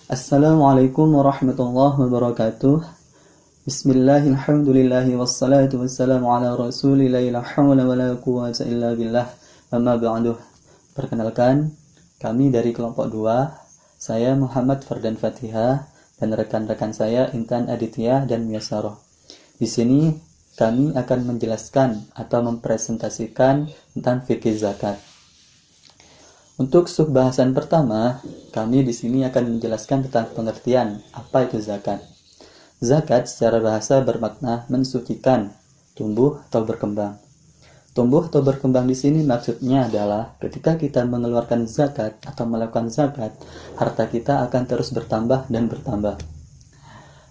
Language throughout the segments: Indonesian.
Assalamualaikum warahmatullahi wabarakatuh. Bismillahirrahmanirrahim. Wassalatu wassalamu ala rasulillah. La hawla wa la quwwata illa billah. Amma ba'du. Perkenalkan, kami dari kelompok 2. Saya Muhammad Fardan Fatihah dan rekan-rekan saya Intan Aditya dan Miyasaro. Di sini kami akan menjelaskan atau mempresentasikan tentang fikih zakat. Untuk subbahasan pertama, kami di sini akan menjelaskan tentang pengertian apa itu zakat. Zakat secara bahasa bermakna mensucikan, tumbuh atau berkembang. Tumbuh atau berkembang di sini maksudnya adalah ketika kita mengeluarkan zakat atau melakukan zakat, harta kita akan terus bertambah dan bertambah.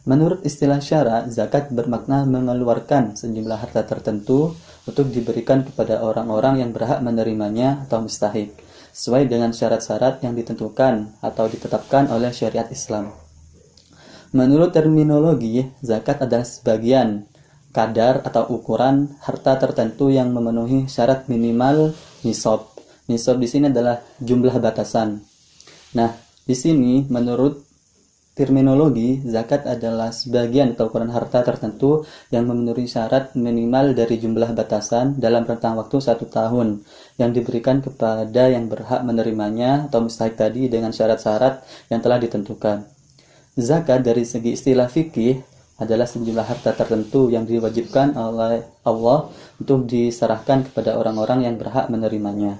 Menurut istilah syara, zakat bermakna mengeluarkan sejumlah harta tertentu untuk diberikan kepada orang-orang yang berhak menerimanya atau mustahik, sesuai dengan syarat-syarat yang ditentukan atau ditetapkan oleh syariat Islam. Menurut terminologi, zakat adalah sebagian kadar atau ukuran harta tertentu yang memenuhi syarat minimal nisab. Nisab di sini adalah jumlah batasan. Nah, di sini menurut terminologi, zakat adalah sebagian atau ukuran harta tertentu yang memenuhi syarat minimal dari jumlah batasan dalam rentang waktu 1 tahun yang diberikan kepada yang berhak menerimanya atau mustahik tadi dengan syarat-syarat yang telah ditentukan. Zakat dari segi istilah fikih adalah sejumlah harta tertentu yang diwajibkan oleh Allah untuk diserahkan kepada orang-orang yang berhak menerimanya.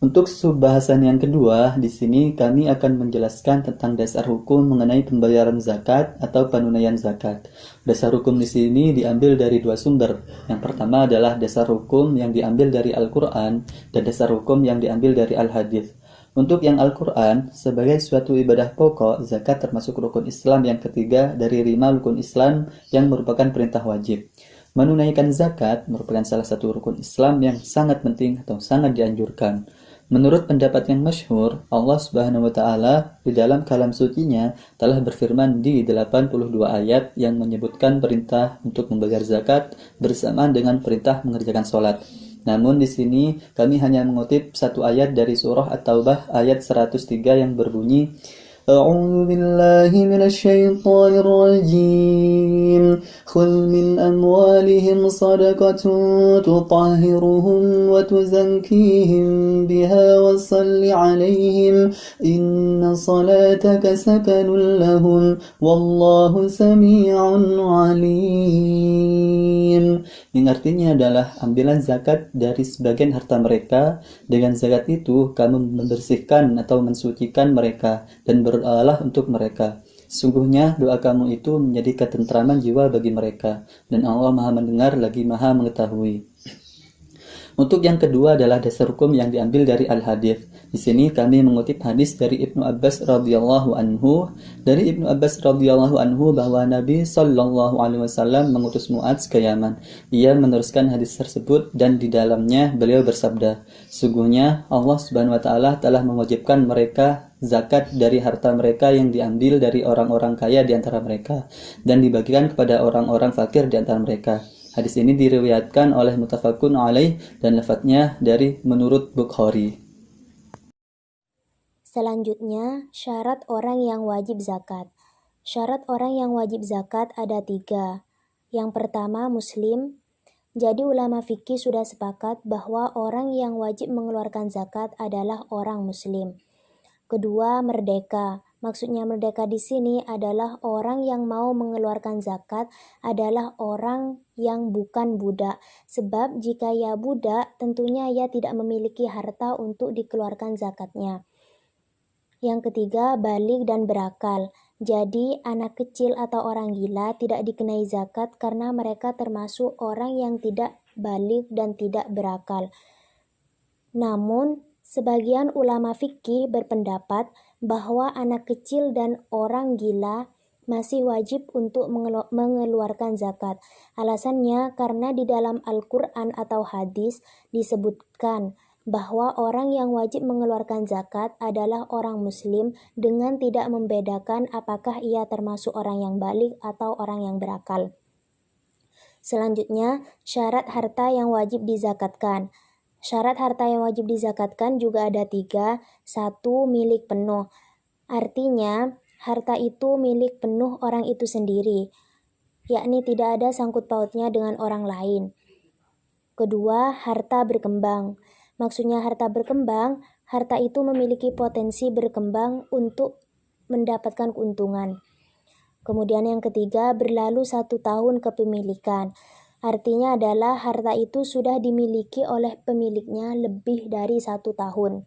Untuk subbahasan yang kedua, di sini kami akan menjelaskan tentang dasar hukum mengenai pembayaran zakat atau penunaian zakat. Dasar hukum di sini diambil dari 2 sumber. Yang pertama adalah dasar hukum yang diambil dari Al-Quran dan dasar hukum yang diambil dari Al-Hadits. Untuk yang Al-Quran, sebagai suatu ibadah pokok, zakat termasuk rukun Islam yang ketiga dari 5 rukun Islam yang merupakan perintah wajib. Menunaikan zakat merupakan salah satu rukun Islam yang sangat penting atau sangat dianjurkan. Menurut pendapat yang masyhur, Allah Subhanahu wa taala di dalam kalam sucinya telah berfirman di 82 ayat yang menyebutkan perintah untuk membayar zakat bersamaan dengan perintah mengerjakan sholat. Namun di sini kami hanya mengutip satu ayat dari surah At-Taubah ayat 103 yang berbunyi أعوذ بالله من الشيطان الرجيم خذ من أموالهم صدقة تطهرهم وتزكيهم بها وصل عليهم إن صلاتك سكن لهم والله سميع عليم. Yang artinya adalah ambillah zakat dari sebagian harta mereka, dengan zakat itu kamu membersihkan atau mensucikan mereka dan berdoalah untuk mereka. Sungguhnya doa kamu itu menjadi ketentraman jiwa bagi mereka, dan Allah Maha mendengar lagi Maha mengetahui. Untuk yang kedua adalah dasar hukum yang diambil dari Al-Hadits. Di sini kami mengutip hadis dari Ibnu Abbas radhiyallahu anhu. Dari Ibnu Abbas radhiyallahu anhu bahwa Nabi sallallahu alaihi wasallam mengutus Muadz ke Yaman. Ia meneruskan hadis tersebut dan di dalamnya beliau bersabda, "Sungguhnya Allah Subhanahu wa taala telah mewajibkan mereka zakat dari harta mereka yang diambil dari orang-orang kaya di antara mereka dan dibagikan kepada orang-orang fakir di antara mereka." Hadis ini diriwayatkan oleh Muttafaqun alaih dan lafadznya dari menurut Bukhari. Selanjutnya, syarat orang yang wajib zakat. Syarat orang yang wajib zakat ada 3. Yang pertama, Muslim. Jadi ulama fikih sudah sepakat bahwa orang yang wajib mengeluarkan zakat adalah orang Muslim. Kedua, merdeka. Maksudnya merdeka di sini adalah orang yang mau mengeluarkan zakat adalah orang yang bukan budak. Sebab jika ia budak, tentunya ia tidak memiliki harta untuk dikeluarkan zakatnya. Yang ketiga, baligh dan berakal. Jadi, anak kecil atau orang gila tidak dikenai zakat karena mereka termasuk orang yang tidak baligh dan tidak berakal. Namun, sebagian ulama fikih berpendapat bahwa anak kecil dan orang gila masih wajib untuk mengeluarkan zakat. Alasannya karena di dalam Al-Quran atau hadis disebutkan bahwa orang yang wajib mengeluarkan zakat adalah orang Muslim dengan tidak membedakan apakah ia termasuk orang yang baligh atau orang yang berakal. Selanjutnya, syarat harta yang wajib dizakatkan. Syarat harta yang wajib dizakatkan juga ada 3. 1. Milik penuh. Artinya, harta itu milik penuh orang itu sendiri, yakni tidak ada sangkut pautnya dengan orang lain. Kedua, harta berkembang. Maksudnya harta berkembang, harta itu memiliki potensi berkembang untuk mendapatkan keuntungan. Kemudian yang ketiga, berlalu 1 tahun kepemilikan. Artinya adalah harta itu sudah dimiliki oleh pemiliknya lebih dari 1 tahun.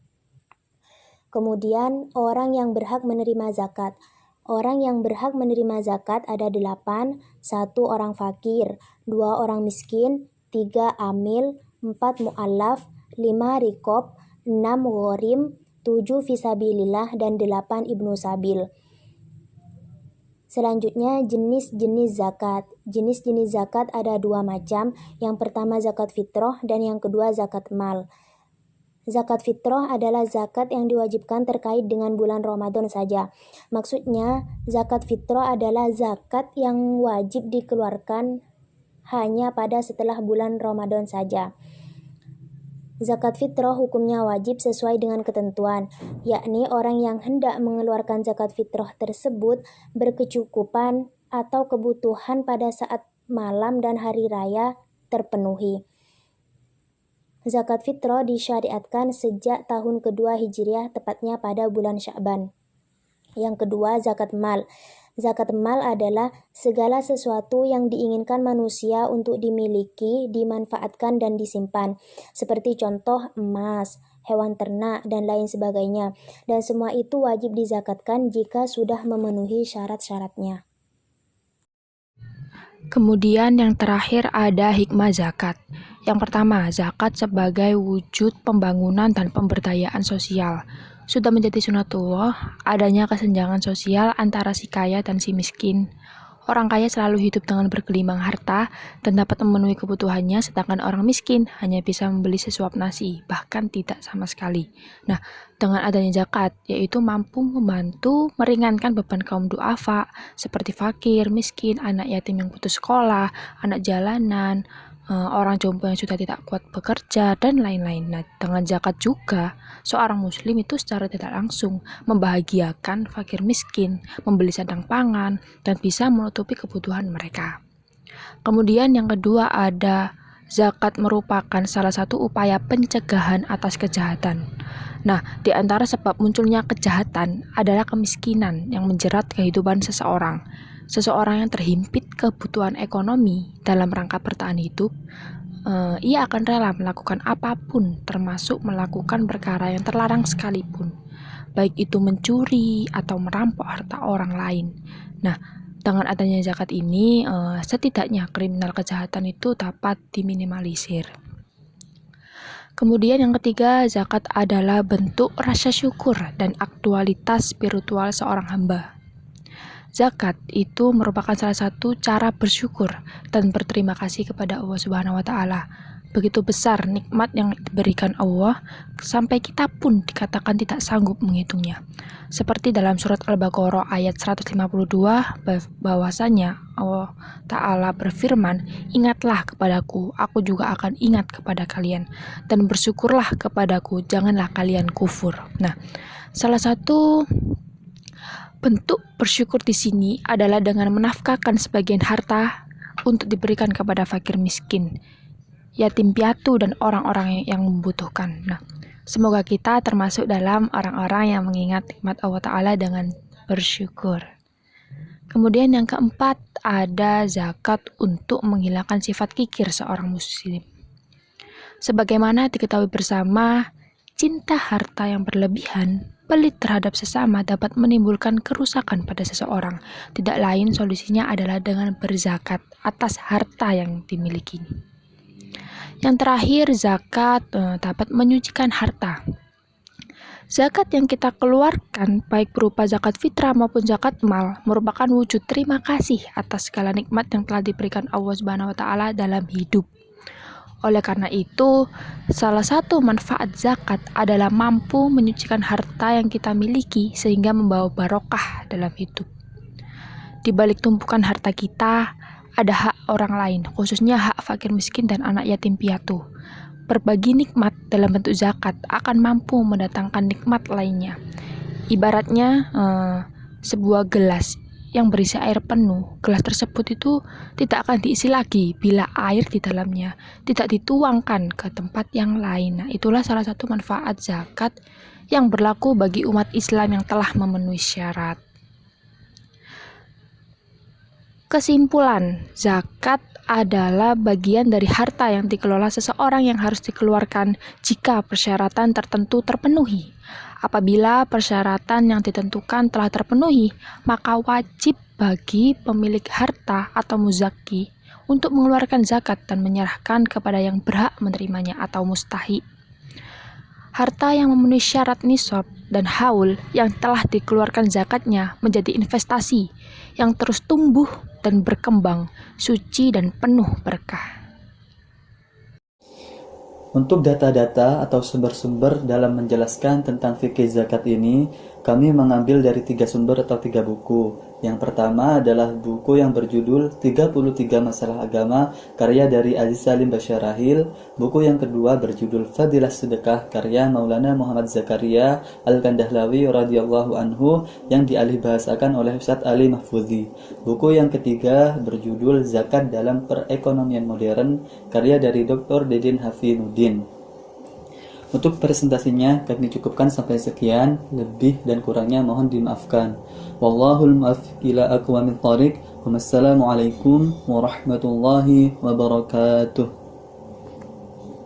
Kemudian orang yang berhak menerima zakat. Orang yang berhak menerima zakat ada 8, 1 orang fakir, 2 orang miskin, 3 amil, 4 mu'allaf, 5 rikob, 6 ghorim, 7 fisabilillah, dan 8 ibnu sabil. Selanjutnya jenis-jenis zakat. Jenis-jenis zakat ada 2 macam. Yang pertama zakat fitrah dan yang kedua zakat mal. Zakat fitrah adalah zakat yang diwajibkan terkait dengan bulan Ramadan saja. Maksudnya, zakat fitrah adalah zakat yang wajib dikeluarkan hanya pada setelah bulan Ramadan saja. Zakat fitrah hukumnya wajib sesuai dengan ketentuan, yakni orang yang hendak mengeluarkan zakat fitrah tersebut berkecukupan atau kebutuhan pada saat malam dan hari raya terpenuhi. Zakat fitrah disyariatkan sejak tahun kedua Hijriah, tepatnya pada bulan Sya'ban. Yang kedua, zakat mal. Zakat mal adalah segala sesuatu yang diinginkan manusia untuk dimiliki, dimanfaatkan, dan disimpan. Seperti contoh emas, hewan ternak, dan lain sebagainya. Dan semua itu wajib dizakatkan jika sudah memenuhi syarat-syaratnya. Kemudian yang terakhir ada hikmah zakat. Yang pertama, zakat sebagai wujud pembangunan dan pemberdayaan sosial. Sudah menjadi sunatullah adanya kesenjangan sosial antara si kaya dan si miskin. Orang kaya selalu hidup dengan bergelimang harta dan dapat memenuhi kebutuhannya, sedangkan orang miskin hanya bisa membeli sesuap nasi, bahkan tidak sama sekali. Nah, dengan adanya zakat, yaitu mampu membantu meringankan beban kaum du'afa, seperti fakir, miskin, anak yatim yang putus sekolah, anak jalanan, orang jompo yang sudah tidak kuat bekerja, dan lain-lain. Nah, dengan zakat juga, seorang muslim itu secara tidak langsung membahagiakan fakir miskin, membeli sandang pangan, dan bisa menutupi kebutuhan mereka. Kemudian yang kedua ada zakat merupakan salah satu upaya pencegahan atas kejahatan. Nah, di antara sebab munculnya kejahatan adalah kemiskinan yang menjerat kehidupan seseorang. Seseorang yang terhimpit kebutuhan ekonomi dalam rangka bertahan hidup, ia akan rela melakukan apapun, termasuk melakukan perkara yang terlarang sekalipun, baik itu mencuri atau merampok harta orang lain. Nah, dengan adanya zakat ini, setidaknya kriminal kejahatan itu dapat diminimalisir. Kemudian yang ketiga, zakat adalah bentuk rasa syukur dan aktualitas spiritual seorang hamba. Zakat itu merupakan salah satu cara bersyukur dan berterima kasih kepada Allah Subhanahu wa Ta'ala. Begitu besar nikmat yang diberikan Allah sampai kita pun dikatakan tidak sanggup menghitungnya. Seperti dalam surat Al-Baqarah ayat 152 bahwasanya Allah Ta'ala berfirman, "Ingatlah kepadaku, aku juga akan ingat kepada kalian, dan bersyukurlah kepadaku, janganlah kalian kufur." Nah, salah satu bentuk bersyukur di sini adalah dengan menafkahkan sebagian harta untuk diberikan kepada fakir miskin, yatim piatu, dan orang-orang yang membutuhkan. Nah, semoga kita termasuk dalam orang-orang yang mengingat nikmat Allah Ta'ala dengan bersyukur. Kemudian yang keempat ada zakat untuk menghilangkan sifat kikir seorang muslim. Sebagaimana diketahui bersama, cinta harta yang berlebihan, pelit terhadap sesama dapat menimbulkan kerusakan pada seseorang. Tidak lain solusinya adalah dengan berzakat atas harta yang dimiliki. Yang terakhir, zakat dapat menyucikan harta. Zakat yang kita keluarkan, baik berupa zakat fitrah maupun zakat mal, merupakan wujud terima kasih atas segala nikmat yang telah diberikan Allah Subhanahu wa Ta'ala dalam hidup. Oleh karena itu, salah satu manfaat zakat adalah mampu menyucikan harta yang kita miliki sehingga membawa barokah dalam hidup. Di balik tumpukan harta kita, ada hak orang lain, khususnya hak fakir miskin dan anak yatim piatu. Berbagi nikmat dalam bentuk zakat akan mampu mendatangkan nikmat lainnya, Ibaratnya sebuah gelas yang berisi air penuh, gelas tersebut itu tidak akan diisi lagi bila air di dalamnya tidak dituangkan ke tempat yang lain. Nah, itulah salah satu manfaat zakat yang berlaku bagi umat Islam yang telah memenuhi syarat. Kesimpulan, zakat adalah bagian dari harta yang dikelola seseorang yang harus dikeluarkan jika persyaratan tertentu terpenuhi. Apabila persyaratan yang ditentukan telah terpenuhi, maka wajib bagi pemilik harta atau muzaki untuk mengeluarkan zakat dan menyerahkan kepada yang berhak menerimanya atau mustahi. Harta yang memenuhi syarat nisab dan haul yang telah dikeluarkan zakatnya menjadi investasi yang terus tumbuh dan berkembang, suci dan penuh berkah. Untuk data-data atau sumber-sumber dalam menjelaskan tentang fikih zakat ini, kami mengambil dari 3 sumber atau 3 buku. Yang pertama adalah buku yang berjudul 33 Masalah Agama, karya dari Aziz Salim Basyarahil. Buku yang kedua berjudul Fadilah Sedekah, karya Maulana Muhammad Zakaria Al-Kandahlawi radhiyallahu anhu, yang dialih bahasakan oleh Ustadz Ali Mahfudzi. Buku yang ketiga berjudul Zakat dalam Perekonomian Modern, karya dari Dr. Dedin Hafinuddin. Untuk presentasinya kami cukupkan sampai sekian, lebih dan kurangnya mohon dimaafkan. Wallahul muwaffiq ila aqwamit thoriq. Wassalamualaikum warahmatullahi wabarakatuh.